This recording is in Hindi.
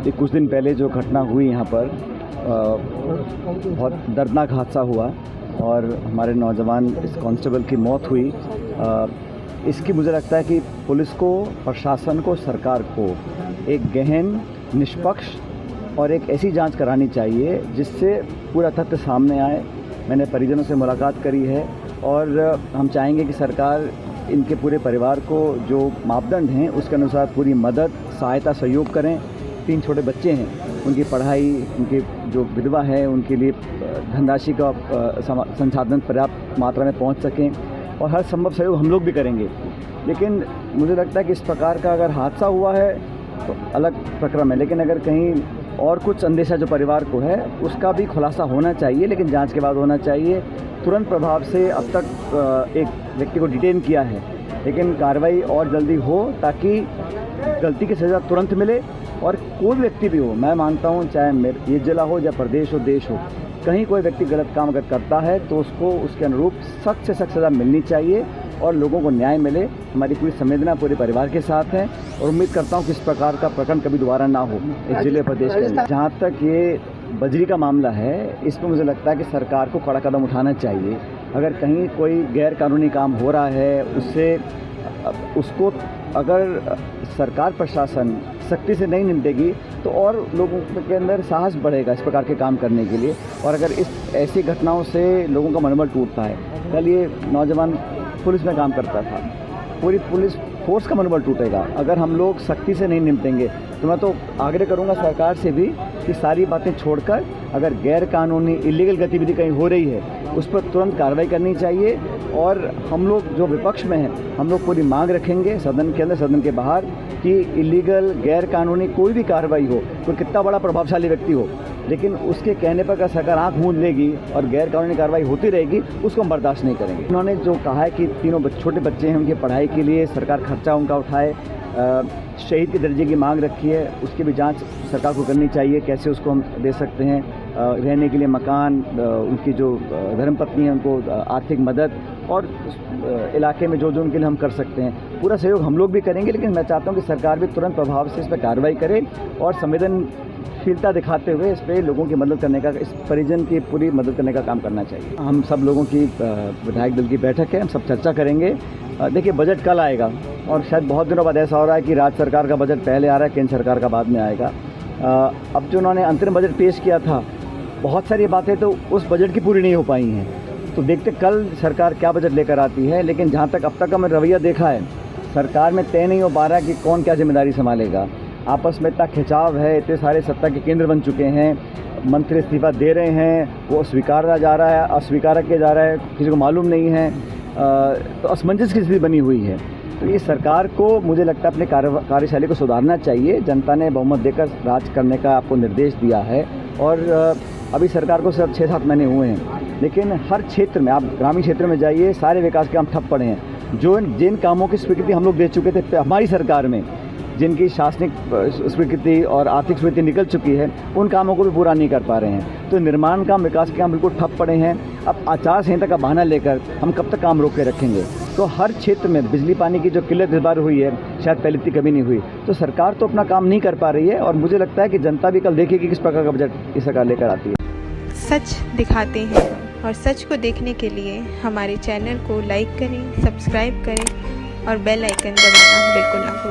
ये कुछ दिन पहले जो घटना हुई यहाँ पर बहुत दर्दनाक हादसा हुआ और हमारे नौजवान इस कांस्टेबल की मौत हुई। इसकी मुझे लगता है कि पुलिस को, प्रशासन को, सरकार को एक गहन, निष्पक्ष और एक ऐसी जांच करानी चाहिए जिससे पूरा तथ्य सामने आए। मैंने परिजनों से मुलाकात करी है और हम चाहेंगे कि सरकार इनके पूरे परिवार को जो मापदंड हैं उसके अनुसार पूरी मदद, सहायता, सहयोग करें। 3 छोटे बच्चे हैं, उनकी पढ़ाई, उनकी जो विधवा है उनके लिए धनराशि का संसाधन पर्याप्त मात्रा में पहुंच सकें और हर संभव सहयोग हम लोग भी करेंगे। लेकिन मुझे लगता है कि इस प्रकार का अगर हादसा हुआ है तो अलग प्रक्रम है, लेकिन अगर कहीं और कुछ अंदेशा जो परिवार को है उसका भी खुलासा होना चाहिए, लेकिन जांच के बाद होना चाहिए। तुरंत प्रभाव से अब तक एक व्यक्ति को डिटेन किया है, लेकिन कार्रवाई और जल्दी हो ताकि गलती की सज़ा तुरंत मिले। और कोई व्यक्ति भी हो, मैं मानता हूँ चाहे ये जिला हो या प्रदेश हो, देश हो, कहीं कोई व्यक्ति गलत काम अगर करता है तो उसको उसके अनुरूप सख्त से सख्त सज़ा मिलनी चाहिए और लोगों को न्याय मिले। हमारी पूरी संवेदना पूरे परिवार के साथ है और उम्मीद करता हूँ कि इस प्रकार का प्रकरण कभी दोबारा ना हो इस जिले प्रदेश के अंदर। जहाँ तक ये बजरी का मामला है, इस पर मुझे लगता है कि सरकार को कड़ा कदम उठाना चाहिए। अगर कहीं कोई गैर कानूनी काम हो रहा है उसको अगर सरकार, प्रशासन सख्ती से नहीं निपटेगी तो और लोगों के अंदर साहस बढ़ेगा इस प्रकार के काम करने के लिए। और अगर इस ऐसी घटनाओं से लोगों का मनोबल टूटता है, कल ये नौजवान पुलिस में काम करता था, पूरी पुलिस फोर्स का मनोबल टूटेगा अगर हम लोग सख्ती से नहीं निपटेंगे। तो मैं तो आग्रह करूंगा सरकार से भी कि सारी बातें छोड़कर अगर गैर कानूनी इलीगल गतिविधि कहीं हो रही है उस पर तुरंत कार्रवाई करनी चाहिए। और हम लोग जो विपक्ष में हैं, हम लोग पूरी मांग रखेंगे सदन के अंदर, सदन के बाहर, कि इलीगल, गैर कानूनी कोई भी कार्रवाई हो, कोई कितना बड़ा प्रभावशाली व्यक्ति हो, लेकिन उसके कहने पर अगर सरकार आँख मूंद लेगी और गैर कानूनी कार्रवाई होती रहेगी उसको हम बर्दाश्त नहीं करेंगे। उन्होंने जो कहा है कि तीनों छोटे बच्चे हैं, उनकी पढ़ाई के लिए सरकार खर्चा उनका उठाए, शहीद के दर्जे की मांग रखी है, उसकी भी जांच सरकार को करनी चाहिए। कैसे उसको हम दे सकते हैं रहने के लिए मकान, उनकी जो धर्मपत्नी है उनको आर्थिक मदद, और इलाके में जो जो उनके लिए हम कर सकते हैं पूरा सहयोग हम लोग भी करेंगे। लेकिन मैं चाहता हूं कि सरकार भी तुरंत प्रभाव से इस पर कार्रवाई करे और संवेदनशीलता दिखाते हुए इस पर लोगों की मदद करने का, इस परिजन की पूरी मदद करने का काम करना चाहिए। हम सब लोगों की विधायक दल की बैठक है, हम सब चर्चा करेंगे। देखिए, बजट कल आएगा और शायद बहुत दिनों बाद ऐसा हो रहा है कि राज्य सरकार का बजट पहले आ रहा है, केंद्र सरकार का बाद में आएगा। अब जो उन्होंने अंतरिम बजट पेश किया था, बहुत सारी बातें तो उस बजट की पूरी नहीं हो पाई हैं, तो देखते कल सरकार क्या बजट लेकर आती है। लेकिन जहाँ तक अब तक हमने रवैया देखा है, सरकार में तय नहीं हो पा रहा है कि कौन क्या जिम्मेदारी संभालेगा। आपस में इतना खिंचाव है, इतने सारे सत्ता के केंद्र बन चुके हैं, मंत्री इस्तीफा दे रहे हैं, वो स्वीकारा जा रहा है, अस्वीकार किया जा रहा है, किसी को मालूम नहीं है, तो असमंजस की स्थिति बनी हुई है। तो ये सरकार को मुझे लगता है अपने कार्यशैली को सुधारना चाहिए। जनता ने बहुमत देकर राज करने का आपको निर्देश दिया है और अभी सरकार को सिर्फ 6-7 महीने हुए हैं, लेकिन हर क्षेत्र में, आप ग्रामीण क्षेत्र में जाइए, सारे विकास के काम ठप पड़े हैं। जिन कामों की स्वीकृति हम लोग दे चुके थे हमारी सरकार में, जिनकी शासनिक स्वीकृति और आर्थिक स्वीकृति निकल चुकी है, उन कामों को भी पूरा नहीं कर पा रहे हैं। तो निर्माण काम, विकास के काम बिल्कुल ठप पड़े हैं। अब आचार संहिता का बहाना लेकर हम कब तक काम रोक के रखेंगे? तो हर क्षेत्र में बिजली पानी की जो किल्लत इस बार हुई है, शायद पहले इतनी कभी नहीं हुई। तो सरकार तो अपना काम नहीं कर पा रही है और मुझे लगता है कि जनता भी कल देखेगी किस प्रकार का बजट ये सरकार लेकर आती है। सच दिखाते हैं और सच को देखने के लिए हमारे चैनल को लाइक करें, सब्सक्राइब करें और बेल आइकन दबाना बिल्कुल ना भूलें।